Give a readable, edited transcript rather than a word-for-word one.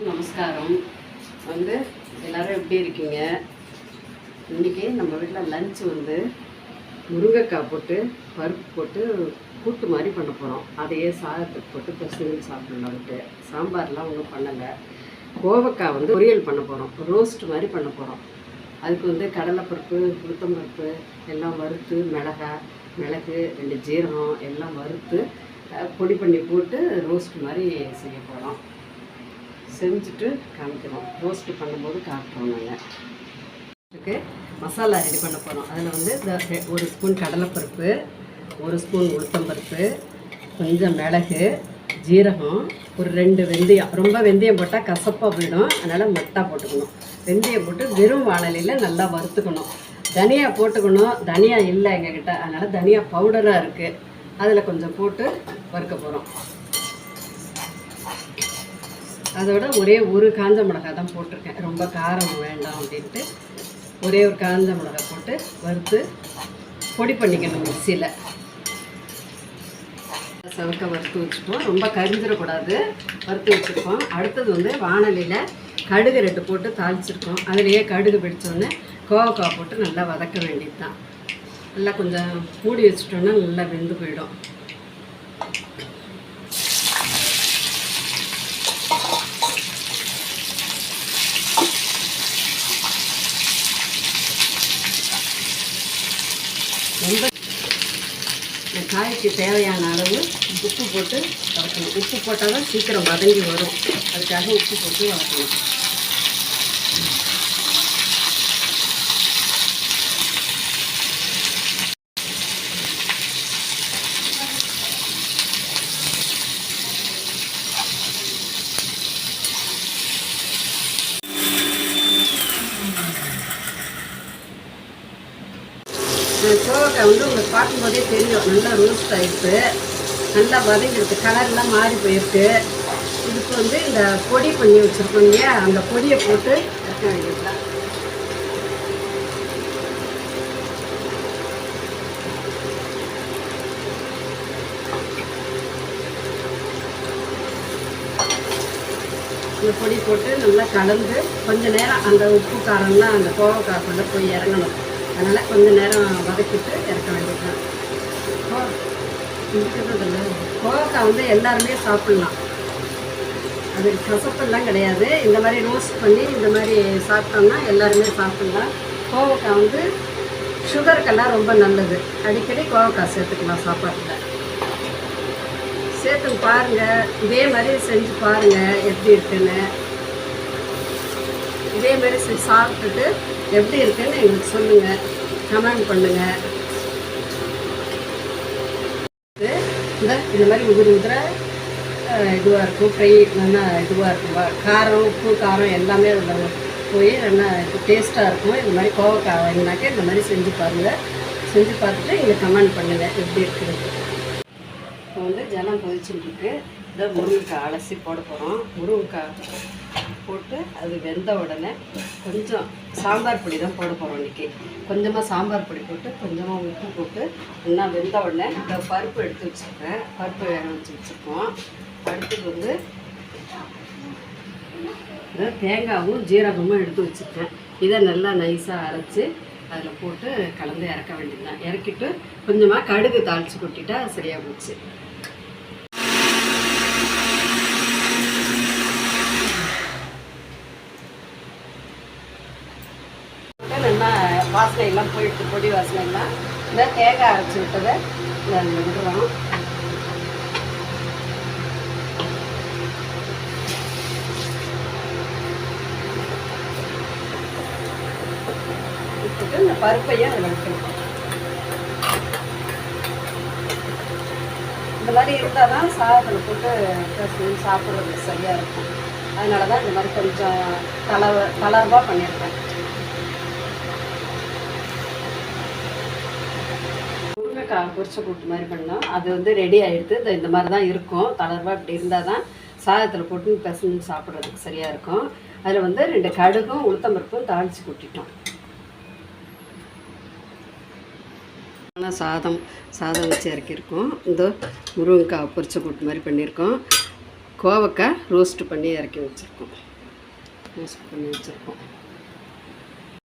நமஸ்காரம். எல்லோரும் எப்படி இருக்கீங்க? இன்றைக்கி நம்ம வீட்டில் லஞ்ச் முருங்கைக்காய் போட்டு பருப்பு போட்டு கூட்டு மாதிரி பண்ண போகிறோம். அதையே சாதத்துக்கு போட்டு பசங்க சாப்பிடலான்ட்டு. சாம்பார்லாம் ஒன்றும் பண்ணலை. கோவக்காய் பொரியல் பண்ண போகிறோம். ரோஸ்ட் மாதிரி பண்ண போகிறோம். அதுக்கு கடலைப்பருப்பு, உளுத்தம்பருப்பு எல்லாம் வறுத்து, மிளகு 2 ஜீரகம் எல்லாம் வறுத்து பொடி பண்ணி போட்டு ரோஸ்ட் மாதிரி செய்ய போகிறோம். செஞ்சுட்டு காமிக்கிறோம். ரோஸ்ட்டு பண்ணும்போது காட்டுறோம். நாங்கள் இதுக்கு மசாலா ரெடி பண்ண போகிறோம். அதில் 1 ஸ்பூன் கடலைப்பருப்பு, 1 ஸ்பூன் உளுத்தம்பருப்பு, கொஞ்சம் மிளகு, ஜீரகம், ஒரு 2 வெந்தயம். ரொம்ப வெந்தயம் போட்டால் கசப்பாக போயிடும், அதனால் மொட்டா போட்டுக்கணும். வெந்தயம் போட்டு வெறும் வாணலியில் நல்லா வறுத்துக்கணும். தனியா போட்டுக்கணும். தனியா இல்லை எங்ககிட்ட, அதனால் தனியா பவுடராக இருக்குது, அதில் கொஞ்சம் போட்டு வறுக்க போகிறோம். அதோட ஒரே ஒரு காஞ்ச மிளகாய் தான் போட்டிருக்கேன். ரொம்ப காரம் வேண்டாம் அப்படின்ட்டு ஒரே ஒரு காஞ்ச மிளகாய் போட்டு வறுத்து பொடி பண்ணிக்கணும் மிக்சியில். சவுக்க வறுத்து வச்சுப்போம். ரொம்ப கரிஞ்சிடக்கூடாது, வறுத்து வச்சுருக்கோம். அடுத்தது வாணலியில் கடுகு 2 போட்டு தாளிச்சிருக்கோம். அதிலேயே கடுகு பிடிச்சோன்னே கோவக்காய் போட்டு நல்லா வதக்க வேண்டியது தான். நல்லா கொஞ்சம் மூடி வச்சுட்டோன்னா நல்லா வெந்து போயிடும். ரொம்ப இந்த காய்க்கு தேவையான அளவு உப்பு போட்டு வதக்கணும். உப்பு போட்டால் தான் சீக்கிரம் வதங்கி வரும், அதுக்காக உப்பு போட்டு வதக்கணும். கோவக்காய் உங்களுக்கு பார்க்கும்போதே தெரியும், நல்லா ரோஸ்ட் ஆகிடுது, நல்லா வதங்கிடுது, கலர்லாம் மாறி போயிருக்கு. இதுக்கு இந்த பொடி பண்ணி வச்சுருக்கோம் இல்லையா, அந்த பொடியை போட்டு வைக்க வேண்டியதுதான். இந்த பொடி போட்டு நல்லா கலந்து கொஞ்ச நேரம் அந்த உப்பு காரம்லாம் அந்த கோவக்காய்க்குள்ளே போய் இறங்கணும். அதனால் கொஞ்சம் நேரம் வதக்கிட்டு இறக்க வேண்டியதுதான். கோவக்காய் எல்லாருமே சாப்பிட்லாம், அது கசப்பெல்லாம் கிடையாது. இந்த மாதிரி ரோஸ்ட் பண்ணி இந்த மாதிரி சாப்பிட்டோம்னா எல்லாருமே சாப்பிட்லாம். கோவக்காய் சுகருக்கெல்லாம் ரொம்ப நல்லது. அடிக்கடி கோவக்காய் சேர்த்துக்கலாம் சாப்பாட்டில். சேர்த்து பாருங்கள், இதே மாதிரி செஞ்சு பாருங்கள் எப்படி இருக்குன்னு. இதே மாதிரி செஞ்சு சாப்பிட்டுட்டு எப்படி இருக்குன்னு எங்களுக்கு சொல்லுங்கள், கமெண்ட் பண்ணுங்கள். இந்த மாதிரி உதிர இதுவாக இருக்கும், ஃப்ரை நல்லா இதுவாக இருக்கும். காரம், உப்பு, காரம் எல்லாமே அதில் போய் நல்லா டேஸ்ட்டாக இருக்கும். இந்த மாதிரி கோவக்காய் வாங்கினாக்க இந்த மாதிரி செஞ்சு பாருங்கள். செஞ்சு பார்த்துட்டு எங்களுக்கு கமெண்ட் பண்ணுங்கள் எப்படி இருக்குது. இப்போ ஜலம் கொதிச்சுட்டுருக்கு. இதை முருங்கைக்காய் அலசி போட போகிறோம். முருங்கைக்காய் போட்டு அது வெந்த உடனே கொஞ்சம் சாம்பார் பொடி தான் போட போகிறோம் இன்றைக்கி. கொஞ்சமாக சாம்பார் பொடி போட்டு கொஞ்சமாக உப்பு போட்டு நல்லா வெந்த உடனே இந்த பருப்பு எடுத்து வச்சுருக்கேன். பருப்பு வேக வச்சு வச்சுருக்கோம். அடுத்தது தேங்காயும் ஜீரகமும் எடுத்து வச்சுருக்கேன். இதை நல்லா நைஸாக அரைச்சி அதில் போட்டு கலந்து இறக்க வேண்டியதுதான். இறக்கிட்டு கொஞ்சமாக கடுகு தாளித்து கொட்டிட்டா சரியாக போச்சு. நல்லா வாசனையெல்லாம் போயிட்டு, பொடி வாசனையெல்லாம் இந்த தேங்காய் அரைச்சி விட்டதை இதில் விடுறோம். விட்டுட்டு இந்த பருப்பையும் அதில் விட்டுருக்கோம். இந்த மாதிரி இருந்தால் தான் சாதத்தில் போட்டு சாப்பிட்றதுக்கு சரியாக இருக்கும். அதனால தான் இந்த மாதிரி கொஞ்சம் தளர்வாக பண்ணியிருக்கேன். முருங்கைக்காய் பொரிச்ச கூட்டு மாதிரி பண்ணோம். அது ரெடி ஆகிடுது. இந்த மாதிரி தான் இருக்கும். தளர்வாக இப்படி இருந்தால் தான் சாதத்தில் போட்டு பிசைஞ்சு சாப்பிட்றதுக்கு சரியாக இருக்கும். அதில் 2 கடுகும் உளுத்தம்பருப்பும் தாளித்து கொட்டிட்டோம். ஆனால் சாதம் வச்சு இறக்கியிருக்கோம். இந்த முருங்கைக்காய் பொரிச்ச கூட்டு மாதிரி பண்ணியிருக்கோம். கோவக்காய் ரோஸ்ட் பண்ணி இறக்கி வச்சுருக்கோம். ரோஸ்ட் பண்ணி வச்சுருக்கோம்.